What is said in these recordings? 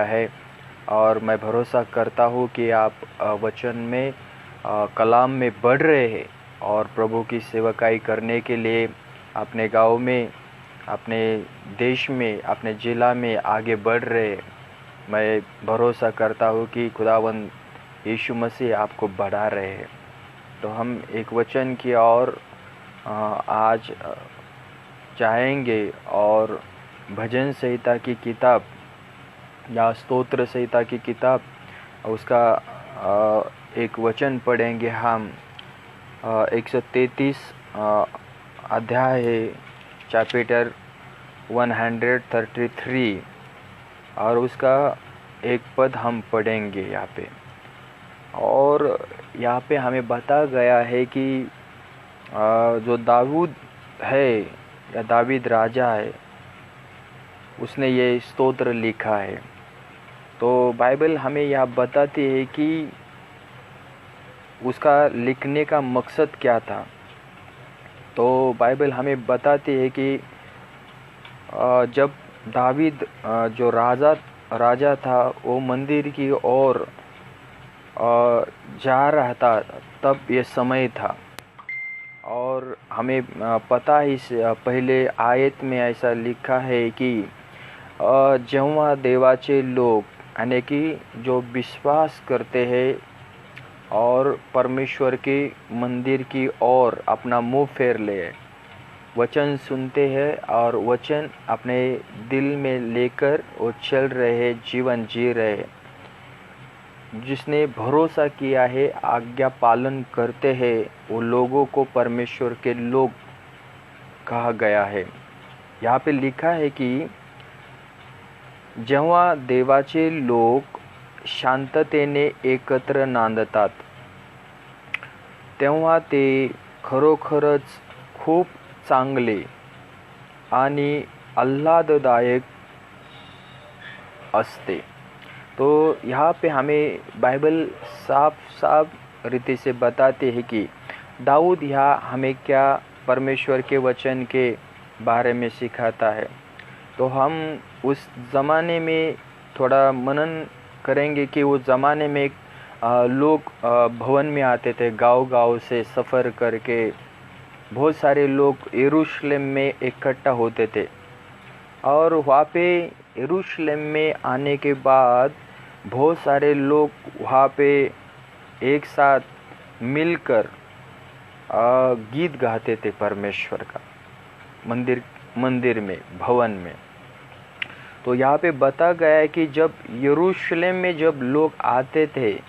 है। और मैं भरोसा करता हूँ कि आप वचन में कलाम में बढ़ रहे हैं और प्रभु की सेवकाई करने के लिए अपने गांव में, अपने देश में, अपने ज़िला में आगे बढ़ रहे हैं। मैं भरोसा करता हूँ कि खुदावंद यीशु मसीह आपको बढ़ा रहे हैं। तो हम एक वचन की ओर आज चाहेंगे और भजन संहिता की किताब या स्तोत्र संहिता की किताब उसका एक वचन पढ़ेंगे हम। 133 अध्याय है, चैप्टर 133 और उसका एक पद हम पढ़ेंगे यहाँ पे। और यहाँ पे हमें बताया गया है कि जो दाऊद है या दावीद राजा है, उसने ये स्तोत्र लिखा है। तो बाइबल हमें यह बताती है कि उसका लिखने का मकसद क्या था। तो बाइबल हमें बताती है कि जब दावीद जो राजा था वो मंदिर की ओर जा रहा था, तब ये समय था। और हमें पता ही पहले आयत में ऐसा लिखा है कि जेव्हा देवाचे लोग यानी कि जो विश्वास करते हैं और परमेश्वर के मंदिर की ओर अपना मुंह फेर ले, वचन सुनते हैं और वचन अपने दिल में लेकर वो चल रहे, जीवन जी रहे, जिसने भरोसा किया है, आज्ञा पालन करते हैं, वो लोगों को परमेश्वर के लोग कहा गया है। यहाँ पे लिखा है कि जेव्हा देवाचे लोक शांततेने एकत्र नांदतात, तेव्हा ते खरोखरच खूप चांगले आणि आल्हाददायक असते। तो यहाँ पे हमें बाइबल साफ रीति से बताते हैं कि दाऊद यहाँ हमें क्या परमेश्वर के वचन के बारे में सिखाता है। तो हम उस ज़माने में थोड़ा मनन करेंगे कि उस ज़माने में लोग भवन में आते थे, गांव से सफ़र करके बहुत सारे लोग यरूशलेम में इकट्ठा होते थे। और वहाँ पे यरूशलेम में आने के बाद बहुत सारे लोग वहाँ पे एक साथ मिलकर गीत गाते थे परमेश्वर का, मंदिर में, भवन में। तो यहाँ पे बता गया है कि जब यरूशलेम में जब लोग आते थे,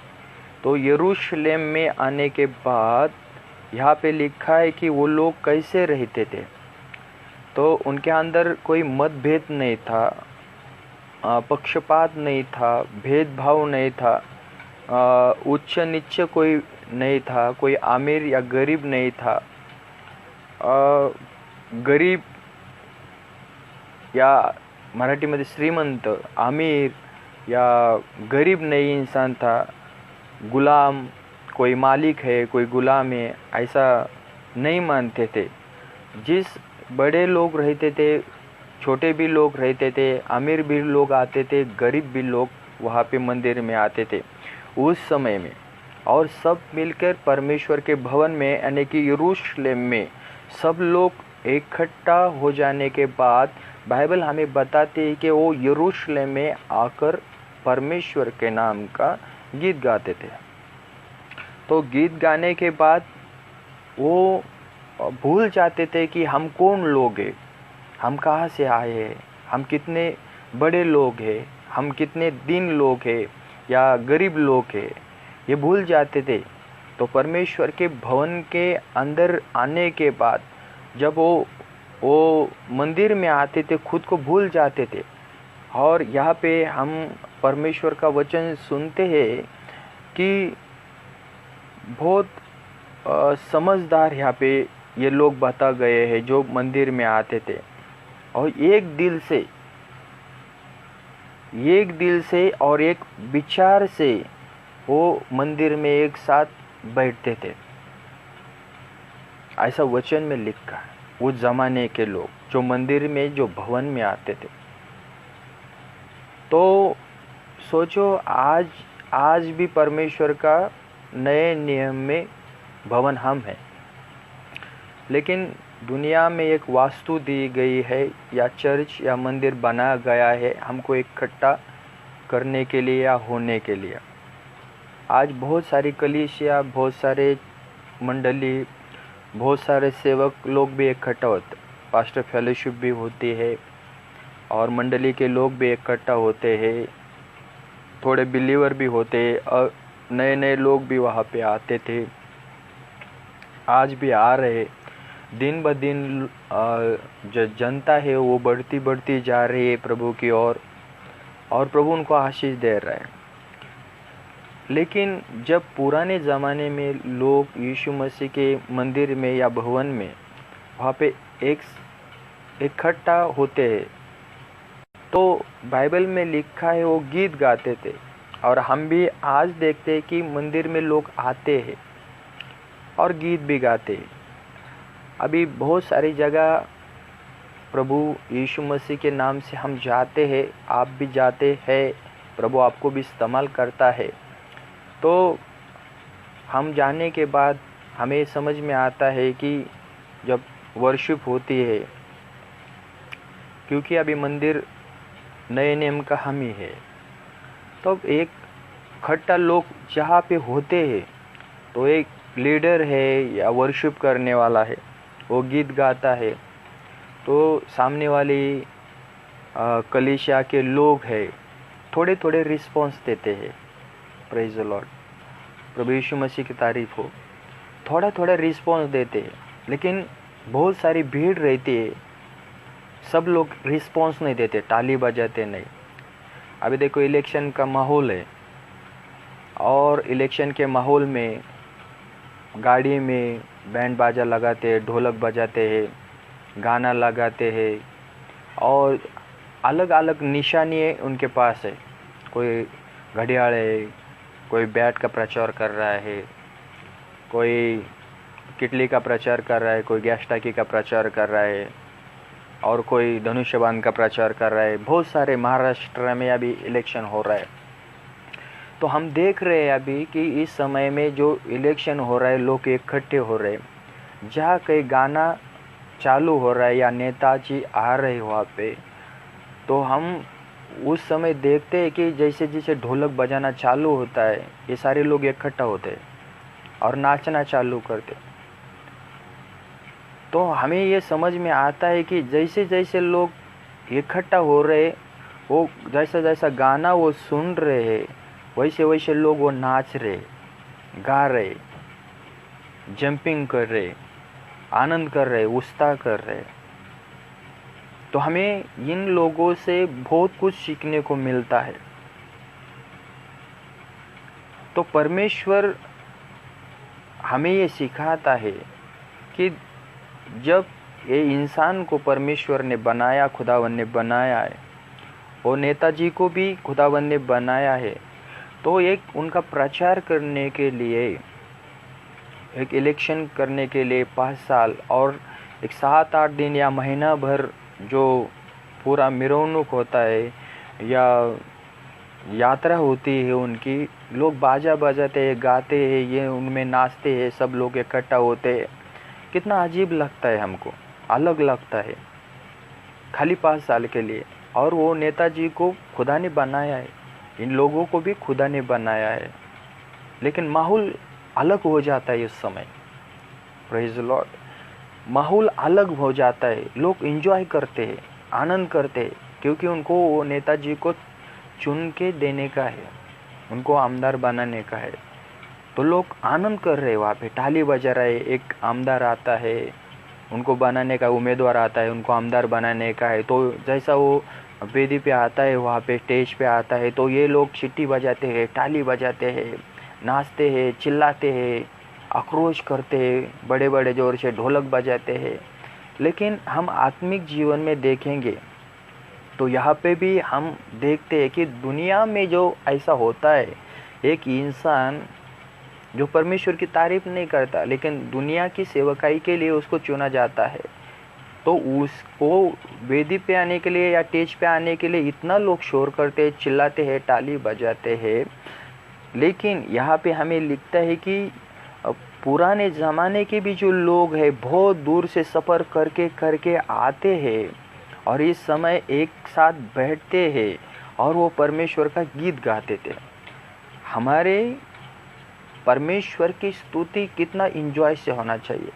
तो यरूशलेम में आने के बाद यहाँ पे लिखा है कि वो लोग कैसे रहते थे। तो उनके अंदर कोई मतभेद नहीं था, पक्षपात नहीं था, भेदभाव नहीं था, उच्च नीच कोई नहीं था, कोई अमीर या गरीब नहीं था, गरीब या मराठी में श्रीमंत, अमीर या गरीब नहीं इंसान था, गुलाम, कोई मालिक है कोई गुलाम है, ऐसा नहीं मानते थे। जिस बड़े लोग रहते थे, छोटे भी लोग रहते थे, अमीर भी लोग आते थे, गरीब भी लोग वहाँ पे मंदिर में आते थे उस समय में। और सब मिलकर परमेश्वर के भवन में यानी कि यरूशलेम में सब लोग इकट्ठा हो जाने के बाद बाइबल हमें बताती है कि वो यरूशलेम में आकर परमेश्वर के नाम का गीत गाते थे। तो गीत गाने के बाद वो भूल जाते थे कि हम कौन लोग हैं, हम कहाँ से आए हैं, हम कितने बड़े लोग हैं, हम कितने दीन लोग हैं या गरीब लोग हैं, ये भूल जाते थे। तो परमेश्वर के भवन के अंदर आने के बाद जब वो मंदिर में आते थे, खुद को भूल जाते थे। और यहाँ पे हम परमेश्वर का वचन सुनते हैं कि बहुत समझदार यहाँ पे ये लोग बता गए हैं जो मंदिर में आते थे और एक दिल से और एक विचार से वो मंदिर में एक साथ बैठते थे। ऐसा वचन में लिखा है। उस ज़माने के लोग जो मंदिर में, जो भवन में आते थे, तो सोचो, आज आज भी परमेश्वर का नए नियम में भवन हम हैं, लेकिन दुनिया में एक वास्तु दी गई है या चर्च या मंदिर बनाया गया है हमको इकट्ठा करने के लिए या होने के लिए। आज बहुत सारी कलीसिया, बहुत सारे मंडली, बहुत सारे सेवक लोग भी इकट्ठा होते, पास्टर फेलोशिप भी होती है और मंडली के लोग भी इकट्ठा होते हैं, थोड़े बिलीवर भी होते हैं और नए नए लोग भी वहाँ पे आते थे, आज भी आ रहे। दिन ब दिन जो जनता है वो बढ़ती जा रही है प्रभु की ओर और प्रभु उनको आशीष दे रहा है। लेकिन जब पुराने ज़माने में लोग यीशु मसीह के मंदिर में या भवन में वहाँ पे एक इकट्ठा होते हैं तो बाइबल में लिखा है वो गीत गाते थे। और हम भी आज देखते हैं कि मंदिर में लोग आते हैं और गीत भी गाते हैं। अभी बहुत सारी जगह प्रभु यीशु मसीह के नाम से हम जाते हैं, आप भी जाते हैं, प्रभु आपको भी इस्तेमाल करता है। तो हम जाने के बाद हमें समझ में आता है कि जब वर्शिप होती है, क्योंकि अभी मंदिर नए नियम का हम ही है, तो एक इकट्ठा लोग जहाँ पे होते हैं तो एक लीडर है या वर्शिप करने वाला है, वो गीत गाता है, तो सामने वाली कलीसिया के लोग हैं थोड़े थोड़े रिस्पॉन्स देते हैं। प्रेज द लॉर्ड, प्रभु यीशु मसीह की तारीफ हो। थोड़ा थोड़ा रिस्पॉन्स देते हैं, लेकिन बहुत सारी भीड़ रहती है, सब लोग रिस्पॉन्स नहीं देते, ताली बजाते नहीं। अभी देखो इलेक्शन का माहौल है और इलेक्शन के माहौल में गाड़ी में बैंड बाजा लगाते हैं, ढोलक बजाते हैं, गाना लगाते हैं और अलग अलग निशानी उनके पास है। कोई घड़ियाल है, कोई बैट का प्रचार कर रहा है, कोई किटली का प्रचार कर रहा है, कोई गैस टाकी का प्रचार कर रहा है और कोई धनुष्य बाण का प्रचार कर रहा है। बहुत सारे महाराष्ट्र में अभी इलेक्शन हो रहा है। तो हम देख रहे हैं अभी कि इस समय में जो इलेक्शन हो रहा है, लोग इकट्ठे हो रहे हैं, जहाँ कहीं गाना चालू हो रहा है या नेताजी आ रहे हैं वहाँ पे, तो हम उस समय देखते हैं कि जैसे जैसे ढोलक बजाना चालू होता है, ये सारे लोग इकट्ठा होते हैं और नाचना चालू करते। तो हमें ये समझ में आता है कि जैसे जैसे लोग इकट्ठा हो रहे, वो जैसा जैसा गाना वो सुन रहे हैं, वैसे वैसे लोग वो नाच रहे, गा रहे, जंपिंग कर रहे, आनंद कर रहे, उत्साह कर रहे। तो हमें इन लोगों से बहुत कुछ सीखने को मिलता है। तो परमेश्वर हमें ये सिखाता है कि जब ये इंसान को परमेश्वर ने बनाया, खुदावन ने बनाया है, और नेताजी को भी खुदावन ने बनाया है, तो एक उनका प्रचार करने के लिए, एक इलेक्शन करने के लिए 5 साल और एक 7-8 दिन या महीना भर जो पूरा मिरवणुक होता है या यात्रा होती है उनकी, लोग बाजा बजाते हैं, गाते हैं, ये उनमें नाचते हैं, सब लोग इकट्ठा होते हैं। कितना अजीब लगता है, हमको अलग लगता है, खाली 5 साल के लिए। और वो नेताजी को खुदा ने बनाया है, इन लोगों को भी खुदा ने बनाया है, लेकिन माहौल अलग हो जाता है इस समय। प्रेज द लॉर्ड, माहौल अलग हो जाता है, लोग एंजॉय करते हैं, आनंद करते हैं, क्योंकि उनको वो नेताजी को चुन के देने का है, उनको आमदार बनाने का है। तो लोग आनंद कर रहे हैं, वहाँ पे ताली बजा रहे। एक आमदार आता है, उनको बनाने का उम्मीदवार आता है, उनको आमदार बनाने का है। तो जैसा वो वेदी पे आता है, वहाँ पे स्टेज पे आता है, तो ये लोग सीटी बजाते हैं, ताली बजाते हैं, नाचते हैं, चिल्लाते हैं, आक्रोश करते हैं, बड़े बड़े ज़ोर से ढोलक बजाते हैं। लेकिन हम आत्मिक जीवन में देखेंगे तो यहाँ पे भी हम देखते हैं कि दुनिया में जो ऐसा होता है, एक इंसान जो परमेश्वर की तारीफ नहीं करता, लेकिन दुनिया की सेवकाई के लिए उसको चुना जाता है, तो उसको वेदी पे आने के लिए या स्टेज पे आने के लिए इतना लोग शोर करते हैं, चिल्लाते हैं, ताली बजाते हैं। लेकिन यहाँ पे हमें लिखता है कि पुराने ज़माने के भी जो लोग हैं बहुत दूर से सफ़र करके करके आते हैं और इस समय एक साथ बैठते हैं और वो परमेश्वर का गीत गाते थे। हमारे परमेश्वर की स्तुति कितना इंजॉय से होना चाहिए।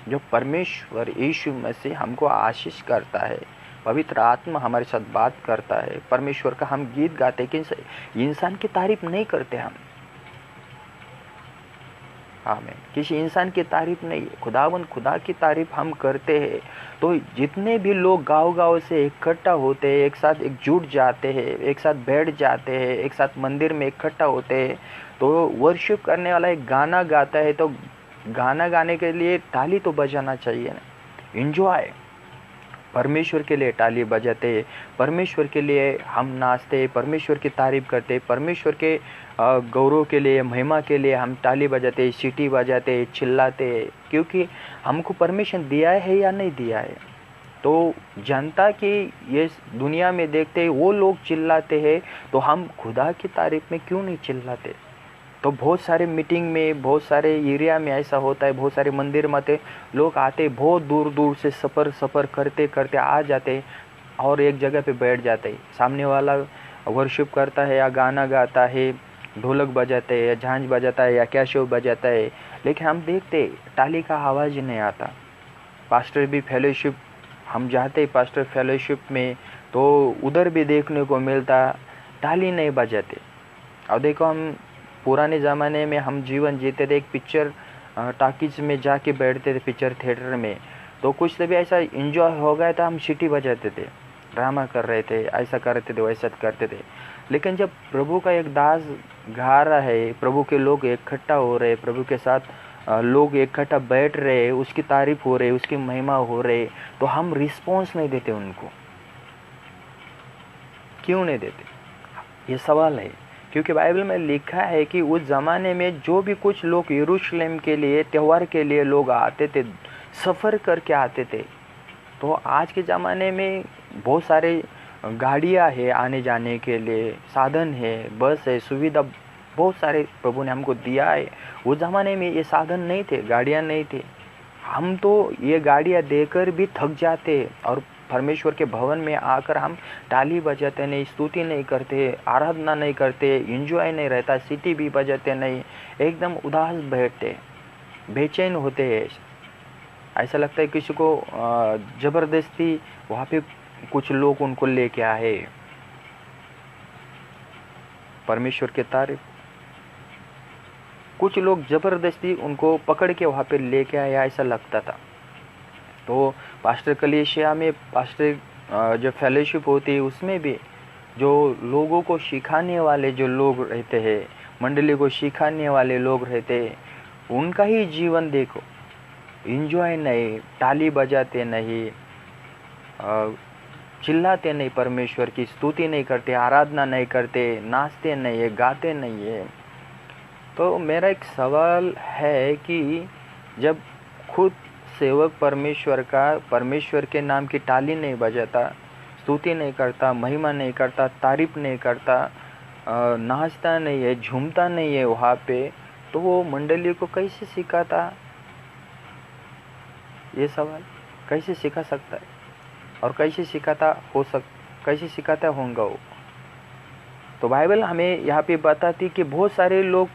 जो परमेश्वर यीशु मसीह हमको आशीष करता है, पवित्र आत्मा हमारे साथ बात करता है, परमेश्वर का हम गीत गाते हैं कि इंसान की तारीफ नहीं करते हम। आमीन। किसी इंसान की तारीफ नहीं, खुदा की तारीफ हम करते हैं। तो जितने भी लोग गांव-गांव से इकट्ठा होते हैं, एक साथ एकजुट जाते हैं, एक साथ बैठ जाते हैं, एक साथ मंदिर में इकट्ठा होते हैं, तो वर्शिप करने वाला एक गाना गाता है, तो गाना गाने के लिए ताली तो बजाना चाहिए ना। एंजॉय, परमेश्वर के लिए ताली बजाते, परमेश्वर के लिए हम नाचते, परमेश्वर की तारीफ करते, परमेश्वर के गौरव के लिए, महिमा के लिए हम ताली बजाते, सीटी बजाते, चिल्लाते, क्योंकि हमको परमिशन दिया है या नहीं दिया है। तो जनता की ये दुनिया में देखते वो लोग चिल्लाते हैं, तो हम खुदा की तारीफ में क्यों नहीं चिल्लाते। तो बहुत सारे मीटिंग में, बहुत सारे एरिया में ऐसा होता है, बहुत सारे मंदिर में लोग आते, बहुत दूर दूर से सफ़र करते करते आ जाते और एक जगह पे बैठ जाते। सामने वाला वर्शिप करता है या गाना गाता है, ढोलक बजाते हैं या झांझ बजाता है या कैशो बजाता है, लेकिन हम देखते ताली का आवाज़ नहीं आता। पास्टर भी फेलोशिप, हम जाते पास्टर फेलोशिप में, तो उधर भी देखने को मिलता ताली नहीं बजाते। और देखो, हम पुराने ज़माने में हम जीवन जीते थे, एक पिक्चर टाकीज में जाके बैठते थे, पिक्चर थिएटर में, तो कुछ भी ऐसा एंजॉय हो गया था, हम सीटी बजाते थे, ड्रामा कर रहे थे, ऐसा करते थे, वैसा करते थे। लेकिन जब प्रभु का एक दास गा रहा है, प्रभु के लोग इकट्ठा हो रहे, प्रभु के साथ लोग इकट्ठा बैठ रहे, उसकी तारीफ हो रही, उसकी महिमा हो रही, तो हम रिस्पॉन्स नहीं देते उनको। क्यों नहीं देते, ये सवाल है। क्योंकि बाइबल में लिखा है कि उस ज़माने में जो भी कुछ लोग यरूशलेम के लिए, त्यौहार के लिए लोग आते थे, सफ़र करके आते थे। तो आज के ज़माने में बहुत सारे गाड़ियाँ है आने जाने के लिए, साधन है, बस है, सुविधा बहुत सारे प्रभु ने हमको दिया है। उस ज़माने में ये साधन नहीं थे, गाड़ियाँ नहीं थे। हम तो ये गाड़ियाँ देकर भी थक जाते और परमेश्वर के भवन में आकर हम ताली बजाते नहीं, स्तुति नहीं करते, आराधना नहीं करते, एंजॉय नहीं रहता, सीटी भी बजाते नहीं, एकदम उदास बैठते, बेचैन होते हैं। ऐसा लगता है किसी को ज़बरदस्ती वहाँ पे कुछ लोग उनको लेके आए। परमेश्वर के तारीफ, कुछ लोग ज़बरदस्ती उनको पकड़ के वहाँ पे लेके आए, ऐसा लगता था। तो पास्टर कलीसिया में, पास्टर जो फेलोशिप होती है, उसमें भी जो लोगों को सिखाने वाले जो लोग रहते हैं, मंडली को सिखाने वाले लोग रहते हैं, उनका ही जीवन देखो, एंजॉय नहीं, ताली बजाते नहीं, चिल्लाते नहीं, परमेश्वर की स्तुति नहीं करते, आराधना नहीं करते, नाचते नहीं है, गाते नहीं है। तो मेरा एक सवाल है कि जब खुद सेवक परमेश्वर के नाम की ताली नहीं बजाता, स्तुति नहीं करता, महिमा नहीं करता, तारीफ नहीं करता, नाचता नहीं है, झूमता नहीं है वहाँ पे, तो वो मंडली को कैसे सिखाता। ये सवाल कैसे सिखा सकता है और कैसे सिखाता होगा वो। तो बाइबल हमें यहाँ पे बताती कि बहुत सारे लोग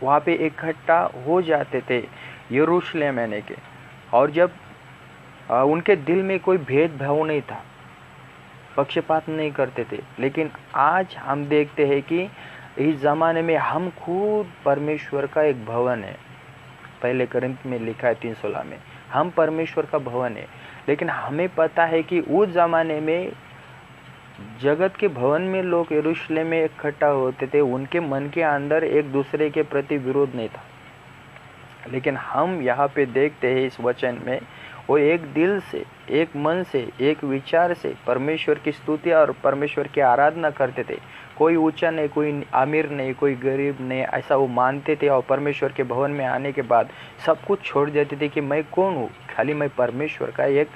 वहाँ पे इकट्ठा हो जाते थे यरूशलेम आने के, और जब उनके दिल में कोई भेदभाव नहीं था, पक्षपात नहीं करते थे। लेकिन आज हम देखते हैं कि इस ज़माने में हम खुद परमेश्वर का एक भवन है। पहले कोरिन्थ में लिखा है 3:16 में, हम परमेश्वर का भवन है। लेकिन हमें पता है कि उस ज़माने में जगत के भवन में लोग यरूशलेम में इकट्ठा होते थे, उनके मन के अंदर एक दूसरे के प्रति विरोध नहीं था। लेकिन हम यहाँ पे देखते हैं इस वचन में, वो एक दिल से, एक मन से, एक विचार से परमेश्वर की स्तुति और परमेश्वर की आराधना करते थे। कोई ऊंचा नहीं, कोई अमीर नहीं, कोई गरीब नहीं, ऐसा वो मानते थे। और परमेश्वर के भवन में आने के बाद सब कुछ छोड़ देते थे कि मैं कौन हूँ, खाली मैं परमेश्वर का एक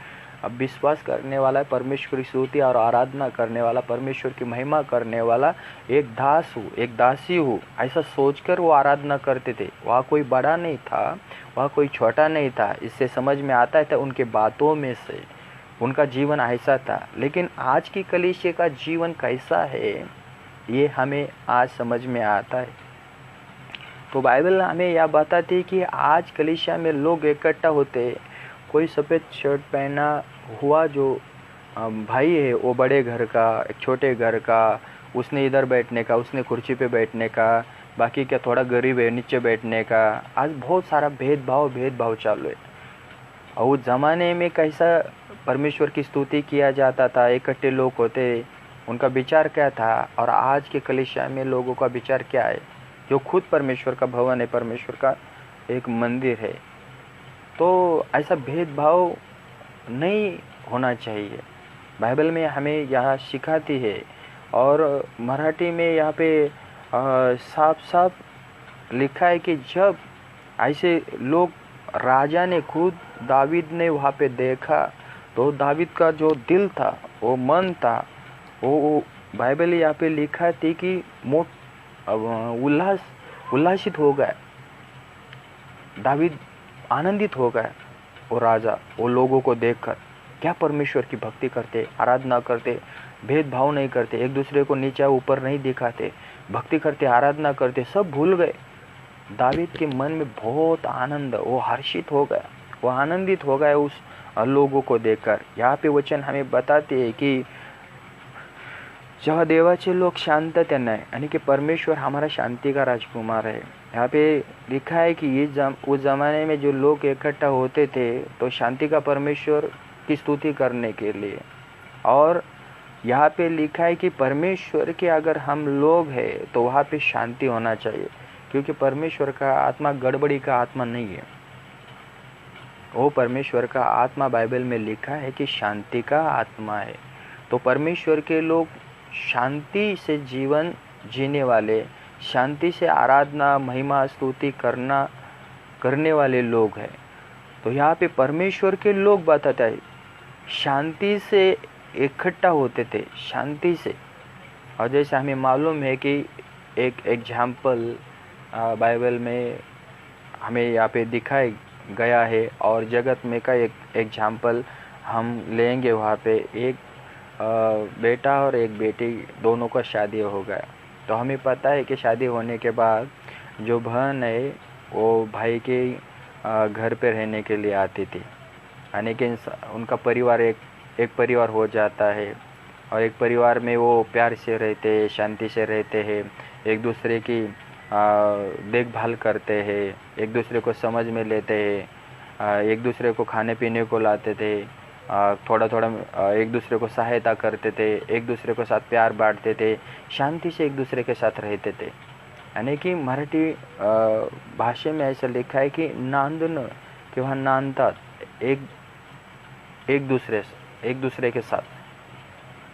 अब विश्वास करने वाला, परमेश्वर की स्तुति और आराधना करने वाला, परमेश्वर की महिमा करने वाला एक दास हूँ, एक दासी हूँ, ऐसा सोचकर वो आराधना करते थे। वह कोई बड़ा नहीं था, वह कोई छोटा नहीं था। इससे समझ में आता था उनके बातों में से, उनका जीवन ऐसा था। लेकिन आज की कलीसिया का जीवन कैसा है, ये हमें आज समझ में आता है। तो बाइबल हमें यह बताती है कि आज कलीसिया में लोग इकट्ठा होते, कोई सफ़ेद शर्ट पहना हुआ जो भाई है वो बड़े घर का, एक छोटे घर का, उसने इधर बैठने का, उसने कुर्सी पे बैठने का, बाकी क्या थोड़ा गरीब है नीचे बैठने का। आज बहुत सारा भेदभाव चालू है। और उस ज़माने में कैसा परमेश्वर की स्तुति किया जाता था, इकट्ठे लोग होते, उनका विचार क्या था, और आज के कलीसिया में लोगों का विचार क्या है, जो खुद परमेश्वर का भवन है, परमेश्वर का एक मंदिर है। तो ऐसा भेदभाव नहीं होना चाहिए। बाइबल में हमें यह सिखाती है। और मराठी में यहाँ पे साफ साफ लिखा है कि जब ऐसे लोग, राजा ने खुद दावीद ने वहाँ पे देखा, तो दावीद का जो दिल था, वो मन था, वो बाइबल यहाँ पे लिखा थी कि उल्लासित हो गया, दावीद आनंदित हो गया। वो राजा वो लोगों को देखकर क्या परमेश्वर की भक्ति करते, आराधना करते, भेदभाव नहीं करते, एक दूसरे को नीचा ऊपर नहीं दिखाते, भक्ति करते, आराधना करते, सब भूल गए। दावीद के मन में बहुत आनंद, वो हर्षित हो गया, वो आनंदित हो गया उस लोगों को देखकर। यहाँ पे वचन हमें बताते हैं कि जेव्हा देवाचे लोग शांततेने, यानी कि परमेश्वर हमारा शांति का राजकुमार है। यहाँ पे लिखा है कि उस ज़माने में जो लोग इकट्ठा होते थे तो शांति का परमेश्वर की स्तुति करने के लिए। और यहाँ पे लिखा है कि परमेश्वर के अगर हम लोग हैं तो वहाँ पे शांति होना चाहिए, क्योंकि परमेश्वर का आत्मा गड़बड़ी का आत्मा नहीं है। वो परमेश्वर का आत्मा बाइबल में लिखा है कि शांति का आत्मा है। तो परमेश्वर के लोग शांति से जीवन जीने वाले, शांति से आराधना, महिमा, स्तुति करने वाले लोग हैं। तो यहाँ पे परमेश्वर के लोग बताते हैं शांति से इकट्ठा होते थे, शांति से। और जैसे हमें मालूम है कि एक एग्जाम्पल बाइबल में हमें यहाँ पे दिखाया गया है, और जगत में का एक एग्जाम्पल हम लेंगे। वहाँ पे एक बेटा और एक बेटी, दोनों का शादी हो गया। तो हमें पता है कि शादी होने के बाद जो बहन है वो भाई के घर पे रहने के लिए आती थी, यानी कि उनका परिवार एक परिवार हो जाता है, और एक परिवार में वो प्यार से रहते हैं, शांति से रहते हैं, एक दूसरे की देखभाल करते हैं, एक दूसरे को समझ में लेते हैं, एक दूसरे को खाने पीने को लाते थे, थोड़ा थोड़ा एक दूसरे को सहायता करते थे, एक दूसरे के साथ प्यार बांटते थे, शांति से एक दूसरे के साथ रहते थे। यानी कि मराठी भाषा में ऐसा लिखा है कि नांदणं किंवा नांदतात एक दूसरे के साथ।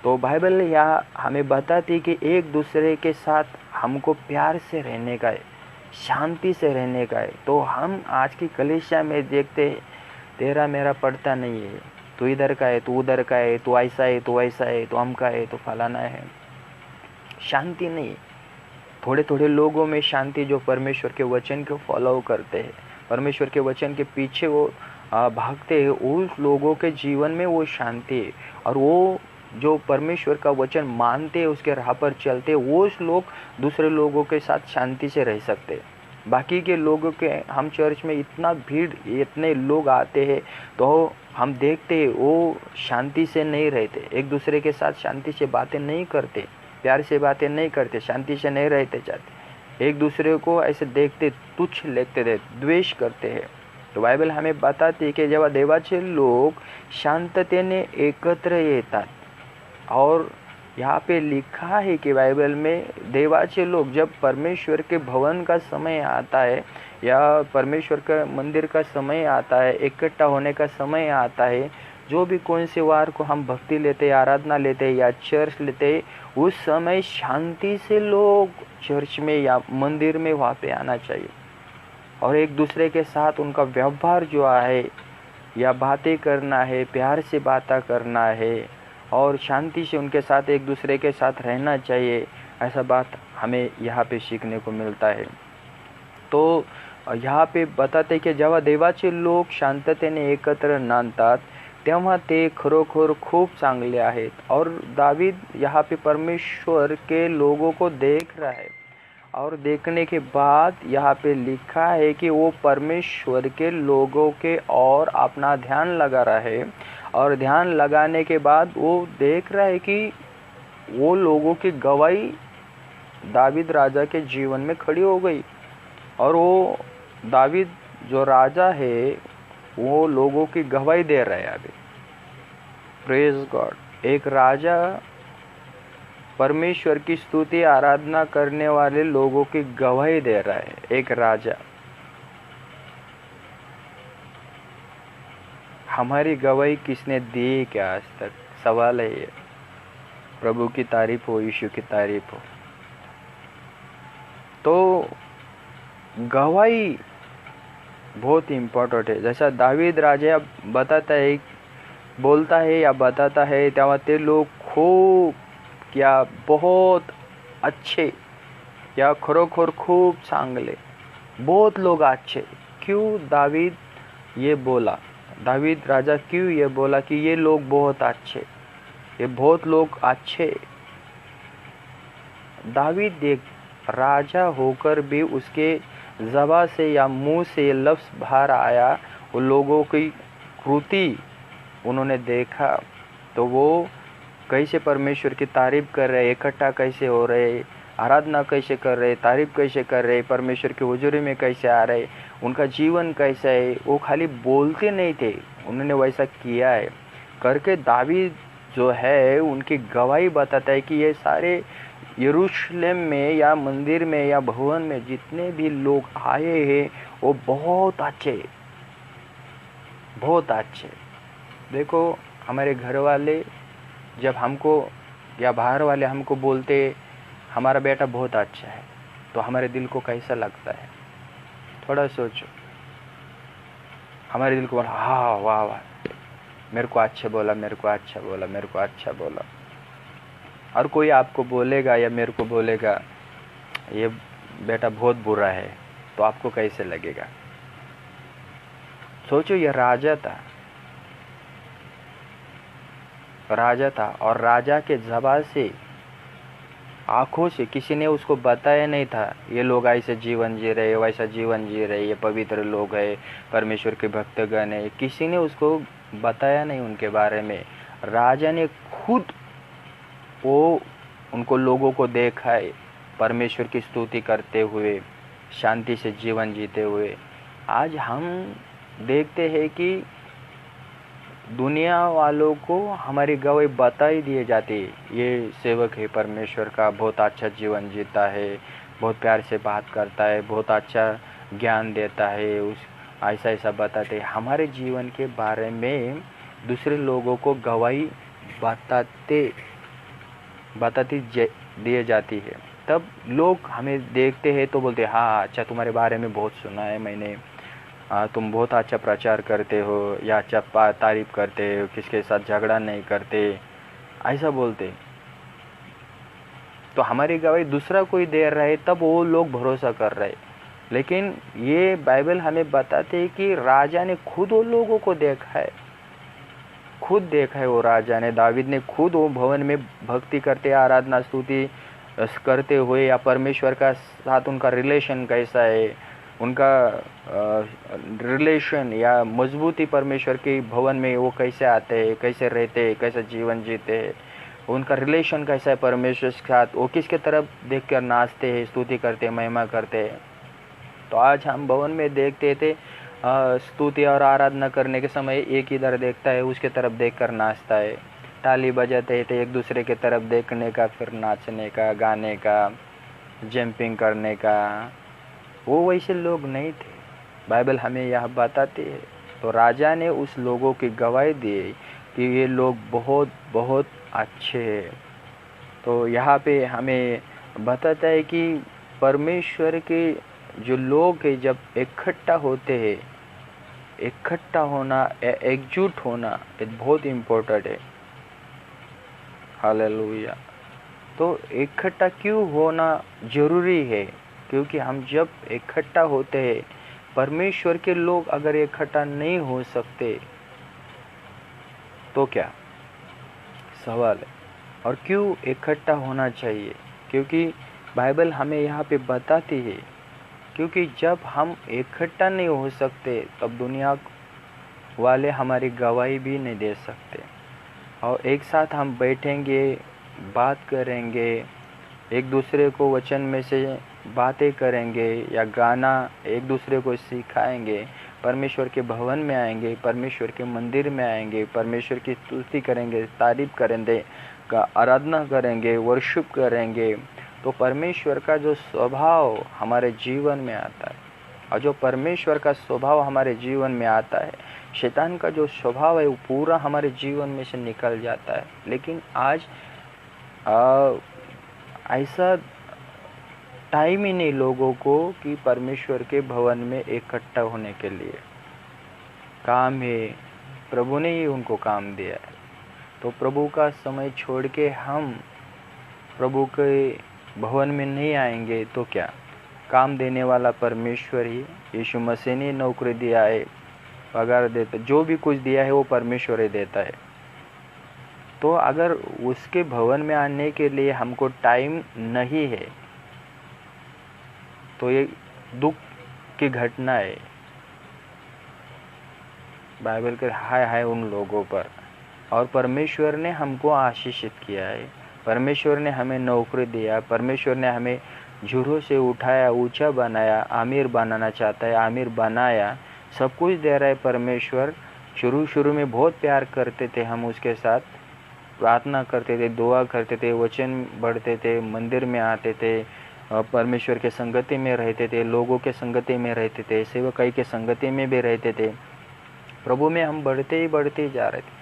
तो बाइबल यहाँ हमें बताती कि एक दूसरे के साथ हमको प्यार से रहने का है, शांति से रहने का है। तो हम आज की कलीसिया में देखते हैं तेरा मेरा पड़ता नहीं है, तू इधर का है, तू उधर का है, तू ऐसा है, तू वैसा है, तू हम का है, तो फलाना है। शांति नहीं। थोड़े थोड़े लोगों में शांति, जो परमेश्वर के वचन को फॉलो करते हैं, परमेश्वर के वचन के पीछे वो भागते हैं, उस लोगों के जीवन में वो शांति है। और वो जो परमेश्वर का वचन मानते हैं, उसके राह पर चलते हैं, वो लोग दूसरे लोगों के साथ शांति से रह सकते हैं। बाकी के लोगों के, हम चर्च में इतना भीड़, इतने लोग आते हैं, तो हम देखते हैं वो शांति से नहीं रहते, एक दूसरे के साथ शांति से बातें नहीं करते, प्यार से बातें नहीं करते, शांति से नहीं रहते चाहते, एक दूसरे को ऐसे देखते, तुच्छ लेते थे, द्वेष करते हैं। तो बाइबल हमें बताती है की जेव्हा देवाचे लोग शांततेने एकत्र येतात, और यहाँ पे लिखा है कि बाइबल में देवाचे लोग, जब परमेश्वर के भवन का समय आता है या परमेश्वर का मंदिर का समय आता है, इकट्ठा होने का समय आता है, जो भी कौन से वार को हम भक्ति लेते हैं, आराधना लेते हैं या चर्च लेते हैं, उस समय शांति से लोग चर्च में या मंदिर में वहाँ पे आना चाहिए। और एक दूसरे के साथ उनका व्यवहार जो है या बातें करना है, प्यार से बातें करना है और शांति से उनके साथ एक दूसरे के साथ रहना चाहिए, ऐसा बात हमें यहाँ पे सीखने को मिलता है। तो यहाँ पे बताते की जेव्हा देवाचे लोक शांततेने एकत्र नांदतात तेव्हा ते खरोखर खूप चांगले आहेत। और दावीद यहाँ पे परमेश्वर के लोगों को देख रहा है और देखने के बाद यहाँ पे लिखा है कि वो परमेश्वर के लोगों के और अपना ध्यान लगा रहा है। और ध्यान लगाने के बाद वो देख रहा है कि वो लोगों की गवाही दावीद राजा के जीवन में खड़ी हो गई। और वो दावीद जो राजा है वो लोगों की गवाही दे रहा है। अभी प्रेज गॉड, एक राजा परमेश्वर की स्तुति आराधना करने वाले लोगों की गवाही दे रहा है। एक राजा, हमारी गवाही किसने दी क्या आज तक? सवाल है ये। प्रभु की तारीफ हो, यीशु की तारीफ हो। तो गवाही बहुत इम्पोर्टेंट है। जैसा दावीद राजा बताता है, बोलता है या बताता है, तेव्हा ते लोग खूप या बहुत अच्छे या खरोखर खूप चांगले, बहुत लोग अच्छे। क्यों दावीद ये बोला? दावीद राजा क्यों ये बोला कि ये लोग बहुत अच्छे, ये बहुत लोग अच्छे? दावीद एक राजा होकर भी उसके ज़बान से या मुंह से लफ्ज़ बाहर आया, वो लोगों की कृति उन्होंने देखा, तो वो कैसे परमेश्वर की तारीफ कर रहे, इकट्ठा कैसे हो रहे, आराधना कैसे कर रहे, तारीफ कैसे कर रहे, परमेश्वर की हुजूरी में कैसे आ रहे, उनका जीवन कैसा है। वो खाली बोलते नहीं थे, उन्होंने वैसा किया है करके दावीद जो है उनकी गवाही बताता है कि ये सारे यरूशलेम में या मंदिर में या भवन में जितने भी लोग आए हैं वो बहुत अच्छे, बहुत अच्छे। देखो हमारे घर वाले जब हमको या बाहर वाले हमको बोलते हमारा बेटा बहुत अच्छा है, तो हमारे दिल को कैसा लगता है? थोड़ा सोचो। हमारे दिल को बोला हाँ वाह वाह, मेरे को अच्छा बोला, मेरे को अच्छा बोला, मेरे को अच्छा बोला। और कोई आपको बोलेगा या मेरे को बोलेगा ये बेटा बहुत बुरा है, तो आपको कैसे लगेगा? सोचो, ये राजा था, राजा था और राजा के ज़बान से, आँखों से किसी ने उसको बताया नहीं था ये लोग ऐसे जीवन जी रहे, वैसा जीवन जी रहे, ये पवित्र लोग है, परमेश्वर के भक्तगण है। किसी ने उसको बताया नहीं उनके बारे में। राजा ने खुद वो उनको लोगों को देखा है परमेश्वर की स्तुति करते हुए, शांति से जीवन जीते हुए। आज हम देखते हैं कि दुनिया वालों को हमारी गवाही बता ही दिए जाती है, ये सेवक है परमेश्वर का, बहुत अच्छा जीवन जीता है, बहुत प्यार से बात करता है, बहुत अच्छा ज्ञान देता है, उस ऐसा ऐसा बताते हैं। हमारे जीवन के बारे में दूसरे लोगों को गवाही बताती दिए जाती है। तब लोग हमें देखते हैं तो बोलते हैं हाँ अच्छा, तुम्हारे बारे में बहुत सुना है मैंने, तुम बहुत अच्छा प्रचार करते हो या अच्छा तारीफ करते हो, किसके साथ झगड़ा नहीं करते, ऐसा बोलते। तो हमारी गवाही दूसरा कोई दे रहा है तब वो लोग भरोसा कर रहे। लेकिन ये बाइबल हमें बताते हैं कि राजा ने खुद वो लोगों को देखा है, खुद देखा है। वो राजा ने, दावीद ने खुद वो भवन में भक्ति करते, आराधना स्तुति करते हुए या परमेश्वर का साथ उनका रिलेशन कैसा है, उनका रिलेशन या मजबूती परमेश्वर के भवन में वो कैसे आते हैं, कैसे रहते हैं, कैसे जीवन जीते हैं, उनका रिलेशन कैसा है परमेश्वर के साथ, वो किसके तरफ देखकर नाचते हैं, स्तुति करते हैं, महिमा करते हैं। तो आज हम भवन में देखते थे स्तुति और आराधना करने के समय एक इधर देखता है, उसके तरफ देखकर नाचता है, ताली बजाते थे एक दूसरे के तरफ देखने का, फिर नाचने का, गाने का, जंपिंग करने का। वो वैसे लोग नहीं थे, बाइबल हमें यह बताती है। तो राजा ने उस लोगों की गवाही दी कि ये लोग बहुत बहुत अच्छे हैं। तो यहाँ पे हमें बताता है कि परमेश्वर के जो लोग हैं जब इकट्ठा होते हैं इकट्ठा होना, एकजुट होना ये बहुत इम्पोर्टेंट है। हालेलुया। तो इकट्ठा क्यों होना जरूरी है? क्योंकि हम जब इकट्ठा होते हैं, परमेश्वर के लोग अगर इकट्ठा नहीं हो सकते तो क्या सवाल है। और क्यों इकट्ठा होना चाहिए? क्योंकि बाइबल हमें यहाँ पे बताती है, क्योंकि जब हम इकट्ठा नहीं हो सकते तब दुनिया वाले हमारी गवाही भी नहीं दे सकते। और एक साथ हम बैठेंगे, बात करेंगे, एक दूसरे को वचन में से बातें करेंगे या गाना एक दूसरे को सिखाएंगे, परमेश्वर के भवन में आएंगे, परमेश्वर के मंदिर में आएंगे, परमेश्वर की स्तुति करेंगे, तारीफ करेंगे, आराधना करेंगे, वर्शिप करेंगे, तो परमेश्वर का जो स्वभाव हमारे जीवन में आता है। और जो परमेश्वर का स्वभाव हमारे जीवन में आता है, शैतान का जो स्वभाव है वो पूरा हमारे जीवन में से निकल जाता है। लेकिन आज ऐसा टाइम ही नहीं लोगों को कि परमेश्वर के भवन में इकट्ठा होने के लिए। काम है, प्रभु ने ही उनको काम दिया है। तो प्रभु का समय छोड़ के हम प्रभु के भवन में नहीं आएंगे तो क्या? काम देने वाला परमेश्वर ही, यीशु मसीह ने नौकरी दिया है, पगार देता, जो भी कुछ दिया है वो परमेश्वर ही देता है। तो अगर उसके भवन में आने के लिए हमको टाइम नहीं है तो ये दुख की घटना है। बाइबल के हाय हाय उन लोगों पर। और परमेश्वर ने हमको आशीषित किया है, परमेश्वर ने हमें नौकरी दिया, परमेश्वर ने हमें झूठों से उठाया, ऊंचा बनाया, आमिर बनाना चाहता है, आमिर बनाया, सब कुछ दे रहा है परमेश्वर। शुरू में बहुत प्यार करते थे हम उसके साथ, प्रार्थना करते थे, दुआ करते थे, वचन पढ़ते थे, मंदिर में आते थे, परमेश्वर के संगति में रहते थे, लोगों के संगति में रहते थे, सेवकाई के संगति में भी रहते थे। प्रभु में हम बढ़ते ही जा रहे थे।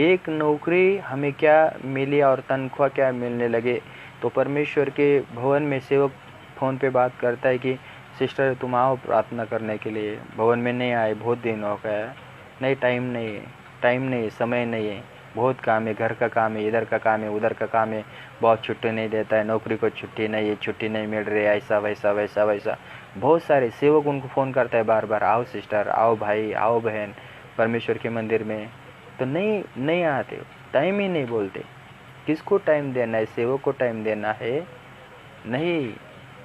एक नौकरी हमें क्या मिली और तनख्वाह क्या मिलने लगे तो परमेश्वर के भवन में सेवक फ़ोन पे बात करता है कि सिस्टर तुम आओ प्रार्थना करने के लिए, भवन में नहीं आए, बहुत दिन हो गया। नहीं, टाइम नहीं है, समय नहीं है, बहुत काम है, घर का काम है, इधर का काम है, उधर का काम है, बहुत छुट्टी नहीं देता है, नौकरी को छुट्टी नहीं है, छुट्टी नहीं मिल रही है, ऐसा वैसा। बहुत सारे सेवक उनको फ़ोन करता है बार बार, आओ सिस्टर, आओ भाई, आओ बहन परमेश्वर के मंदिर में। तो नहीं आते, टाइम ही नहीं बोलते। किसको टाइम देना है? सेवक को टाइम देना है? नहीं,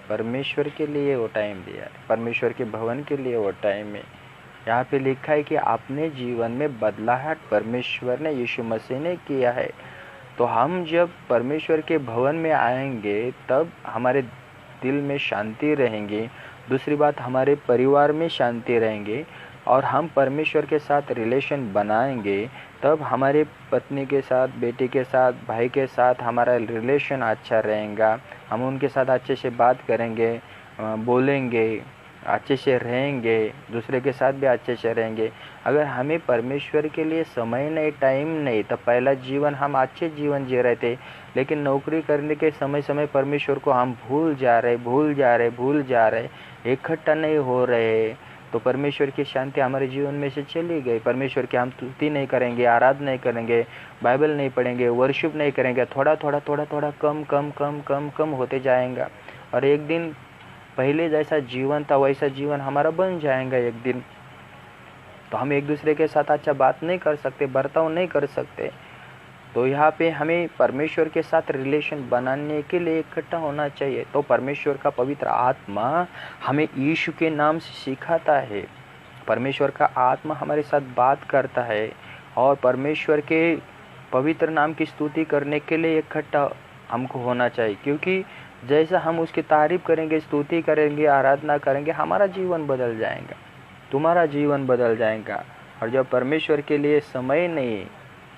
परमेश्वर के लिए वो टाइम दिया है, परमेश्वर के भवन के लिए वो टाइम है। यहाँ पे लिखा है कि अपने जीवन में बदलाहट परमेश्वर ने, यीशु मसीह ने किया है। तो हम जब परमेश्वर के भवन में आएंगे तब हमारे दिल में शांति रहेंगी। दूसरी बात, हमारे परिवार में शांति रहेंगे और हम परमेश्वर के साथ रिलेशन बनाएंगे, तब हमारे पत्नी के साथ, बेटे के साथ, भाई के साथ हमारा रिलेशन अच्छा रहेगा। हम उनके साथ अच्छे से बात करेंगे, बोलेंगे, अच्छे से रहेंगे, दूसरे के साथ भी अच्छे से रहेंगे। अगर हमें परमेश्वर के लिए समय नहीं, टाइम नहीं, तब पहला जीवन हम अच्छे जीवन जी रहे थे, लेकिन नौकरी करने के समय परमेश्वर को हम भूल जा रहे, इकट्ठा नहीं हो रहे, तो परमेश्वर की शांति हमारे जीवन में से चली गई। परमेश्वर की हम स्तुति नहीं करेंगे, आराधना नहीं करेंगे, बाइबल नहीं पढ़ेंगे, वर्शिप नहीं करेंगे, थोड़ा कम होते जाएगा। और एक दिन पहले जैसा जीवन था वैसा जीवन हमारा बन जाएगा एक दिन। तो हम एक दूसरे के साथ अच्छा बात नहीं कर सकते, बर्ताव नहीं कर सकते। तो यहाँ पे हमें परमेश्वर के साथ रिलेशन बनाने के लिए इकट्ठा होना चाहिए। तो परमेश्वर का पवित्र आत्मा हमें यीशु के नाम से सिखाता है, परमेश्वर का आत्मा हमारे साथ बात करता है और परमेश्वर के पवित्र नाम की स्तुति करने के लिए इकट्ठा हमको होना चाहिए। क्योंकि जैसा हम उसकी तारीफ करेंगे, स्तुति करेंगे, आराधना करेंगे, हमारा जीवन बदल जाएगा, तुम्हारा जीवन बदल जाएगा। और जब परमेश्वर के लिए समय नहीं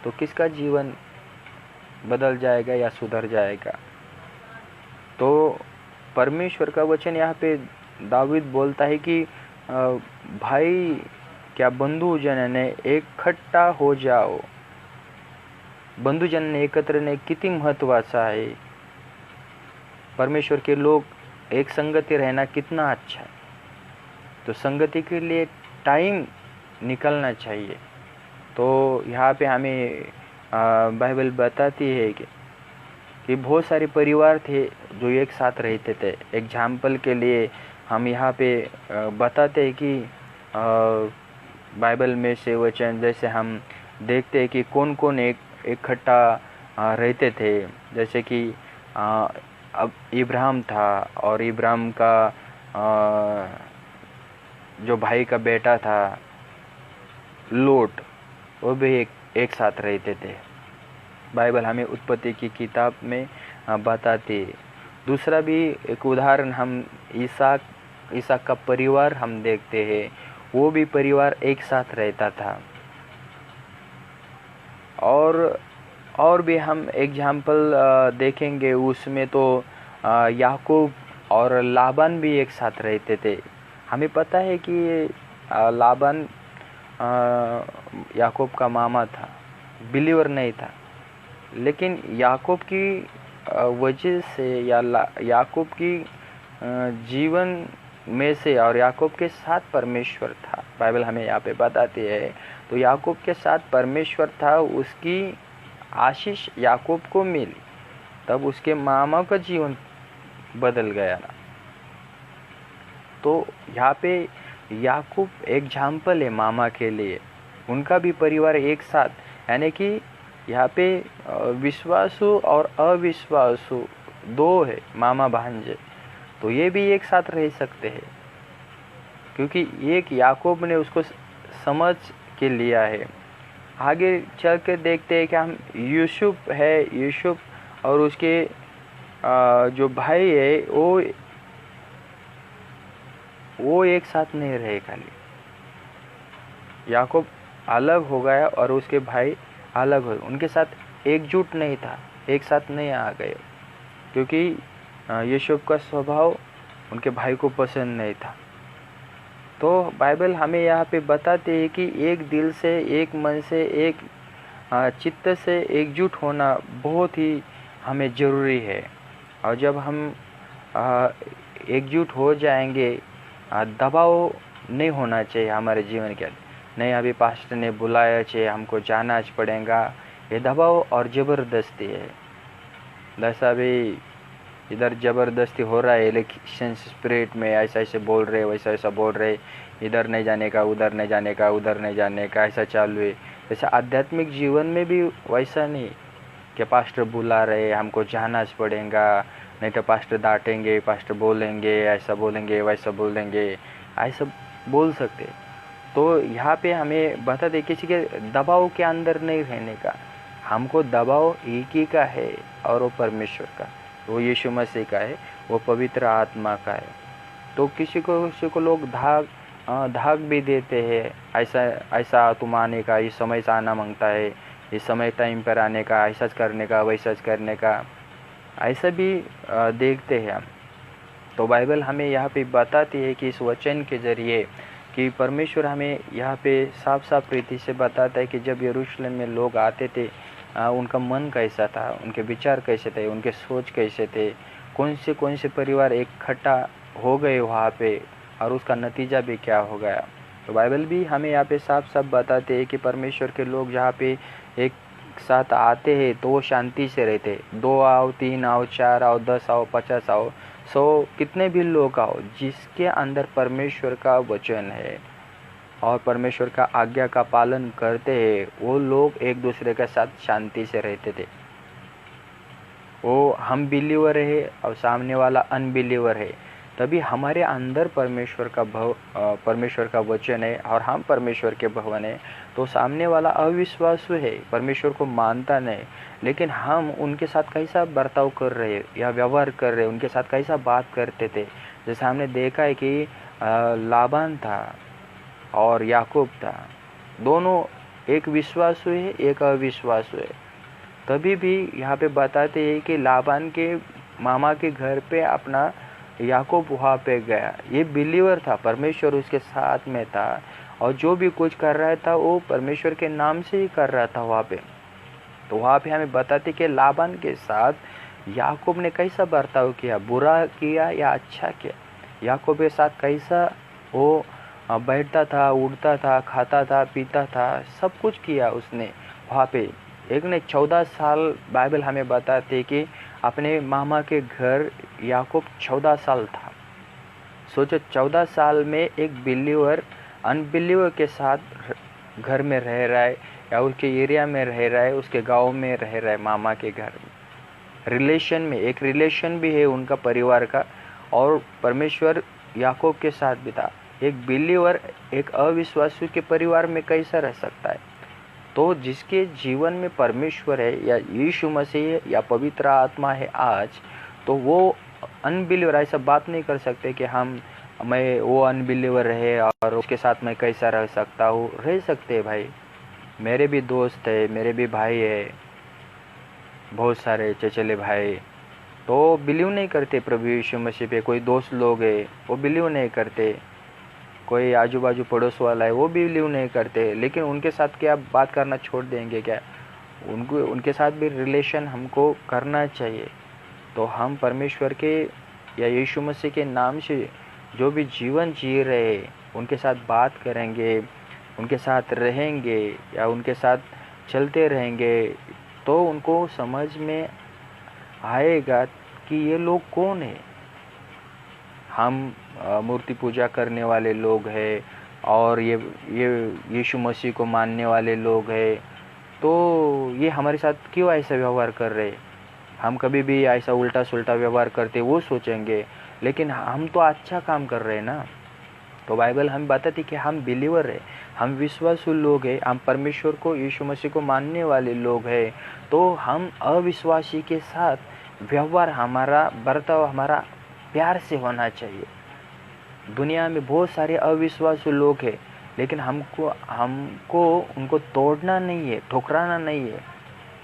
तो किसका जीवन बदल जाएगा या सुधर जाएगा? तो परमेश्वर का वचन यहाँ पे दाऊद बोलता है कि भाई क्या बंधुजन ने इकट्ठा हो जाओ। बंधुजन ने एकत्र ने किती महत्वाचा आहे। परमेश्वर के लोग एक संगति रहना कितना अच्छा है। तो संगति के लिए टाइम निकलना चाहिए। तो यहाँ पे हमें बाइबल बताती है कि बहुत सारे परिवार थे जो एक साथ रहते थे। एग्जाम्पल के लिए हम यहाँ पे बताते हैं कि बाइबल में से वचन जैसे हम देखते हैं कि कौन कौन इकट्ठा रहते थे। जैसे कि अब इब्राहिम था और इब्राहिम का जो भाई का बेटा था लोट, वो भी एक साथ रहते थे। बाइबल हमें उत्पत्ति की किताब में बताती है। दूसरा भी एक उदाहरण हम इसहाक का परिवार हम देखते हैं। वो भी परिवार एक साथ रहता था। और भी हम एग्जाम्पल देखेंगे उसमें तो याकूब और लाबान भी एक साथ रहते थे। हमें पता है कि लाबान याकूब का मामा था, बिलीवर नहीं था, लेकिन याकूब की वजह से या याकूब की जीवन में से और याकूब के साथ परमेश्वर था। बाइबल हमें यहाँ पे बताती है। तो याकूब के साथ परमेश्वर था, उसकी आशीष याकूब को मिली, तब उसके मामा का जीवन बदल गया ना। तो यहाँ पे याकूब एग्जाम्पल है मामा के लिए। उनका भी परिवार एक साथ, यानी कि यहाँ पे विश्वासु और अविश्वासु दो है, मामा भांजे, तो ये भी एक साथ रह सकते हैं, क्योंकि एक याकूब ने उसको समझ के लिया है। आगे चल के देखते हैं कि हम यूसुफ और उसके जो भाई है वो एक साथ नहीं रहे। खाली याकूब अलग हो गया और उसके भाई अलग हो, उनके साथ एकजुट नहीं था, एक साथ नहीं आ गए, क्योंकि यूसुफ का स्वभाव उनके भाई को पसंद नहीं था। तो बाइबल हमें यहाँ पे बताती है कि एक दिल से, एक मन से, एक चित्त से एकजुट होना बहुत ही हमें ज़रूरी है। और जब हम एकजुट हो जाएंगे, दबाव नहीं होना चाहिए हमारे जीवन के। नहीं, अभी पास्टर ने बुलाया चाहिए, हमको जाना पड़ेगा, ये दबाव और ज़बरदस्ती है। जैसा भी इधर ज़बरदस्ती हो रहा है, इलेक्शन स्पिरिट में ऐसा ऐसे बोल रहे, वैसा ऐसा बोल रहे, इधर नहीं जाने का, उधर नहीं जाने का, उधर नहीं जाने का, ऐसा चालू है। जैसे आध्यात्मिक जीवन में भी वैसा नहीं कि पास्टर बुला रहे, हमको जाना पड़ेगा, नहीं तो पास्टर डांटेंगे, पास्टर बोलेंगे, ऐसा बोलेंगे, वैसा बोलेंगे, ऐसा बोल सकते। तो यहाँ पे हमें बता दे किसी के दबाव के अंदर नहीं रहने का। हमको दबाव एक ही का है, और वो परमेश्वर का, वो यीशु मसीह का है, वो पवित्र आत्मा का है। तो किसी को लोग धाक भी देते हैं, ऐसा तुम आने का, इस समय से आना मांगता है, इस समय टाइम पर आने का, ऐसा करने का, वैसा करने का, ऐसा भी देखते हैं हम। तो बाइबल हमें यहाँ पे बताती है कि इस वचन के ज़रिए कि परमेश्वर हमें यहाँ पे साफ साफ रीति से बताता है कि जब यरूशलेम में लोग आते थे, उनका मन कैसा था, उनके विचार कैसे थे, उनके सोच कैसे थे, कौन से परिवार इकट्ठा हो गए वहाँ पे, और उसका नतीजा भी क्या हो गया। तो बाइबल भी हमें यहाँ पे साफ साफ बताते हैं कि परमेश्वर के लोग जहाँ पे एक साथ आते हैं तो वो शांति से रहते। 2 आओ, 3 आओ, 4 आओ, 10 आओ, 50 आओ, 100, कितने भी लोग आओ, जिसके अंदर परमेश्वर का वचन है और परमेश्वर का आज्ञा का पालन करते हैं, वो लोग एक दूसरे के साथ शांति से रहते थे। वो हम बिलीवर है और सामने वाला अनबिलीवर है, तभी हमारे अंदर परमेश्वर का वचन है और हम परमेश्वर के भवन है। तो सामने वाला अविश्वासु है, परमेश्वर को मानता नहीं, लेकिन हम उनके साथ कैसा बर्ताव कर रहे या व्यवहार कर रहे, उनके साथ कैसा बात करते थे। जैसे हमने देखा है कि लाबान था और याकूब था, दोनों एक विश्वासु है, एक अविश्वासु है। तभी भी यहाँ पे बताते हैं कि लाबान के मामा के घर पे अपना याकूब वहाँ पे गया। ये बिलीवर था, परमेश्वर उसके साथ में था, और जो भी कुछ कर रहा था वो परमेश्वर के नाम से ही कर रहा था वहाँ पे। तो वहाँ पे हमें बताते कि लाबान के साथ याकूब ने कैसा बर्ताव किया, बुरा किया या अच्छा किया, याकूब के साथ कैसा वो बैठता था, उड़ता था, खाता था, पीता था, सब कुछ किया उसने वहाँ पे। एक ने 14 साल बाइबल हमें बताते कि अपने मामा के घर याकूब 14 साल था। सोचो 14 साल में एक बिलीवर अनबिलीवर के साथ घर में रह रहा है, या उसके एरिया में रह रहा है, उसके गांव में रह रहा है, मामा के घर में रिलेशन में। एक रिलेशन भी है उनका परिवार का, और परमेश्वर याकूब के साथ भी था। एक बिलीवर एक अविश्वासी के परिवार में कैसा रह सकता है? तो जिसके जीवन में परमेश्वर है, या यीशु मसीह है, या पवित्र आत्मा है आज, तो वो अनबिलीवर ऐसा बात नहीं कर सकते कि मैं वो अनबिलीवर रहे और उसके साथ मैं कैसा रह सकता हूँ। रह सकते हैं भाई, मेरे भी दोस्त है, मेरे भी भाई है, बहुत सारे चचेले भाई, तो बिलीव नहीं करते प्रभु यीशु मसीह पे। कोई दोस्त लोग है वो बिलीव नहीं करते, कोई आजू बाजू पड़ोस वाला है वो भी बिलीव नहीं करते, लेकिन उनके साथ क्या बात करना छोड़ देंगे क्या? उनके साथ भी रिलेशन हमको करना चाहिए। तो हम परमेश्वर के या यीशु मसीह के नाम से जो भी जीवन जी रहे उनके साथ बात करेंगे, उनके साथ रहेंगे, या उनके साथ चलते रहेंगे, तो उनको समझ में आएगा कि ये लोग कौन है। हम मूर्ति पूजा करने वाले लोग हैं, और ये यीशु मसीह को मानने वाले लोग हैं, तो ये हमारे साथ क्यों ऐसा व्यवहार कर रहे? हम कभी भी ऐसा उल्टा सुल्टा व्यवहार करते वो सोचेंगे, लेकिन हम तो अच्छा काम कर रहे हैं ना। तो बाइबल हमें बताती कि हम बिलीवर है, हम विश्वासु लोग हैं, हम परमेश्वर को, यीशु मसीह को मानने वाले लोग हैं। तो हम अविश्वासी के साथ व्यवहार, हमारा बर्ताव, हमारा प्यार से होना चाहिए। दुनिया में बहुत सारे अविश्वासु लोग हैं, लेकिन हमको उनको तोड़ना नहीं है, ठुकराना नहीं है,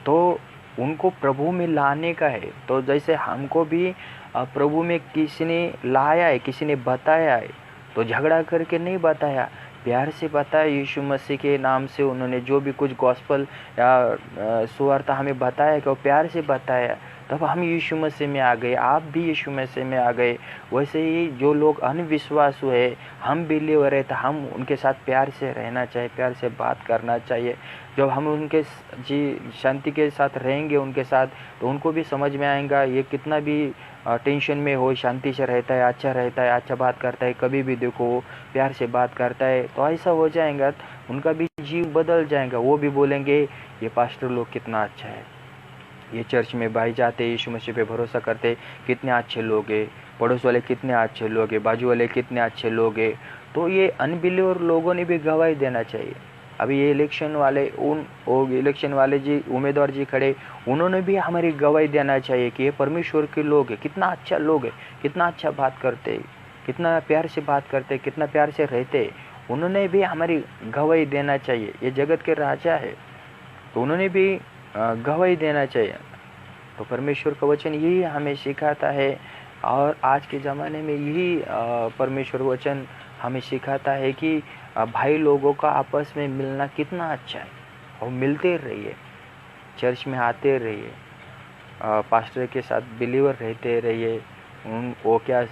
तो उनको प्रभु में लाने का है। तो जैसे हमको भी प्रभु में किसी ने लाया है, किसी ने बताया है, तो झगड़ा करके नहीं बताया, प्यार से बताया। यीशु मसीह के नाम से उन्होंने जो भी कुछ गॉस्पल या सुवार्ता हमें बताया कि वो प्यार से बताया, तब हम यीशु मसीह में आ गए, आप भी यीशु मसीह में आ गए। वैसे ही जो लोग अनविश्वासु है, हम बिलीवर है, तो हम उनके साथ प्यार से रहना चाहिए, प्यार से बात करना चाहिए। जब हम उनके शांति के साथ रहेंगे उनके साथ, तो उनको भी समझ में आएगा ये कितना भी टेंशन में हो, शांति से रहता है, अच्छा बात करता है, कभी भी देखो प्यार से बात करता है। तो ऐसा हो जाएगा, उनका भी जीव बदल जाएगा, वो भी बोलेंगे ये पास्टर लोग कितना अच्छा है, ये चर्च में भाई जाते, यीशु मसीह पे भरोसा करते, कितने अच्छे लोग हैं, पड़ोस वाले कितने अच्छे लोग हैं, बाजू वाले कितने अच्छे लोग हैं। तो ये अनबिलीवर लोगों ने भी गवाही देना चाहिए। अभी ये इलेक्शन वाले जी, उम्मीदवार जी खड़े, उन्होंने भी हमारी गवाही देना चाहिए कि ये परमेश्वर के लोग हैं, कितना अच्छा लोग है, कितना अच्छा बात करते, कितना प्यार से बात करते, कितना प्यार से रहते। उन्होंने भी हमारी गवाही देना चाहिए। ये जगत के राजा है, तो उन्होंने भी गवाही देना चाहिए। तो परमेश्वर का वचन यही हमें सिखाता है, और आज के ज़माने में यही परमेश्वर वचन हमें सिखाता है कि भाई लोगों का आपस में मिलना कितना अच्छा है, और मिलते रहिए, चर्च में आते रहिए, पास्टर के साथ बिलीवर रहते रहिए। वो क्या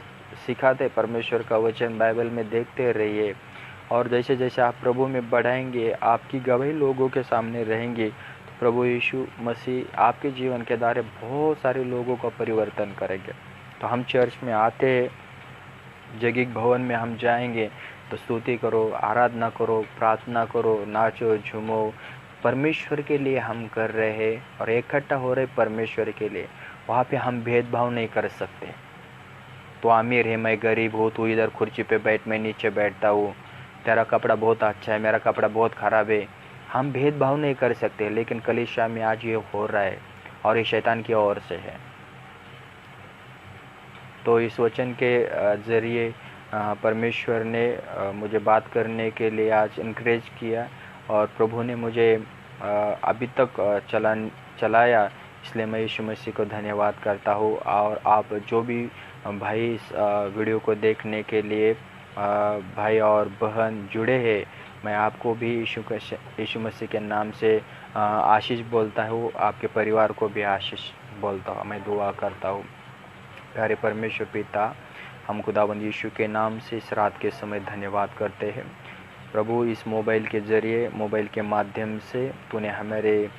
सिखाते परमेश्वर का वचन बाइबल में देखते रहिए, और जैसे जैसे आप प्रभु में बढ़ाएंगे, आपकी गवाही लोगों के सामने रहेंगे, तो प्रभु यीशु मसीह आपके जीवन के द्वारा बहुत सारे लोगों का परिवर्तन करेंगे। तो हम चर्च में आते हैं, जगीक भवन में हम जाएंगे, तो स्तुति करो, आराधना करो, प्रार्थना करो, नाचो झूमो। परमेश्वर के लिए हम कर रहे हैं, और इकट्ठा हो रहे परमेश्वर के लिए। वहाँ पे हम भेदभाव नहीं कर सकते। तो अमीर है, मैं गरीब हूँ, तू इधर कुर्सी पे बैठ, मैं नीचे बैठता हूँ, तेरा कपड़ा बहुत अच्छा है, मेरा कपड़ा बहुत ख़राब है। हम भेदभाव नहीं कर सकते, लेकिन कलीसिया में आज ये हो रहा है, और ये शैतान की ओर से है। तो इस वचन के ज़रिए परमेश्वर ने मुझे बात करने के लिए आज इनकरेज किया, और प्रभु ने मुझे अभी तक चलाया, इसलिए मैं यीशु मसीह को धन्यवाद करता हूँ। और आप जो भी भाई इस वीडियो को देखने के लिए भाई और बहन जुड़े हैं, मैं आपको भी यीशु मसीह के नाम से आशीष बोलता हूँ, आपके परिवार को भी आशीष बोलता हूँ। मैं दुआ करता हूँ। प्यारे परमेश्वर पिता, हम खुदावंद यीशु के नाम से इस रात के समय धन्यवाद करते हैं। प्रभु, इस मोबाइल के ज़रिए, मोबाइल के माध्यम से तूने हमारे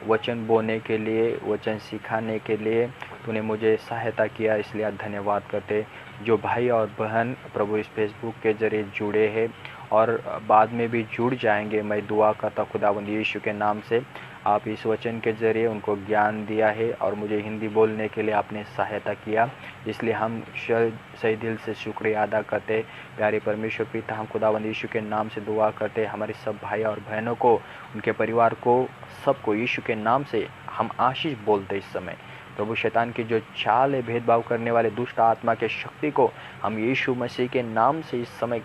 वचन बोलने के लिए, वचन सिखाने के लिए तूने मुझे सहायता किया, इसलिए आज धन्यवाद करते। जो भाई और बहन प्रभु इस फेसबुक के ज़रिए जुड़े हैं और बाद में भी जुड़ जाएंगे, मैं दुआ करता खुदावंद यीशु के नाम से आप इस वचन के ज़रिए उनको ज्ञान दिया है और मुझे हिंदी बोलने के लिए आपने सहायता किया, इसलिए हम सही दिल से शुक्रिया अदा करते। प्यारे परमेश्वर पिता, हम खुदावंद यीशु के नाम से दुआ करते, हमारे सब भाई और बहनों को, उनके परिवार को, सबको यीशु के नाम से हम आशीष बोलते। इस समय प्रभु शैतान की जो चाल है, भेदभाव करने वाले दुष्ट आत्मा के शक्ति को हम यीशु मसीह के नाम से इस समय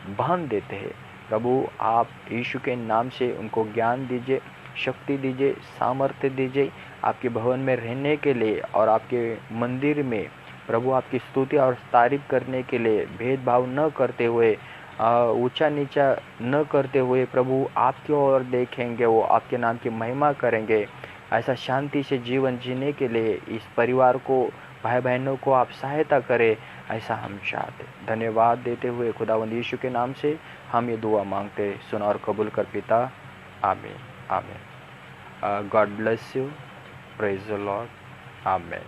बांध देते हैं। प्रभु, आप यीशु के नाम से उनको ज्ञान दीजिए, शक्ति दीजिए, सामर्थ्य दीजिए आपके भवन में रहने के लिए और आपके मंदिर में प्रभु आपकी स्तुति और तारीफ करने के लिए, भेदभाव न करते हुए, ऊंचा नीचा न करते हुए प्रभु आपकी ओर देखेंगे, वो आपके नाम की महिमा करेंगे। ऐसा शांति से जीवन जीने के लिए इस परिवार को, भाई बहनों को आप सहायता करें, ऐसा हम चाहते। धन्यवाद देते हुए खुदावंद यीशु के नाम से हम ये दुआ मांगते, सुन और कबूल कर पिता, आमीन आमीन। God bless you, praise the Lord, आमीन।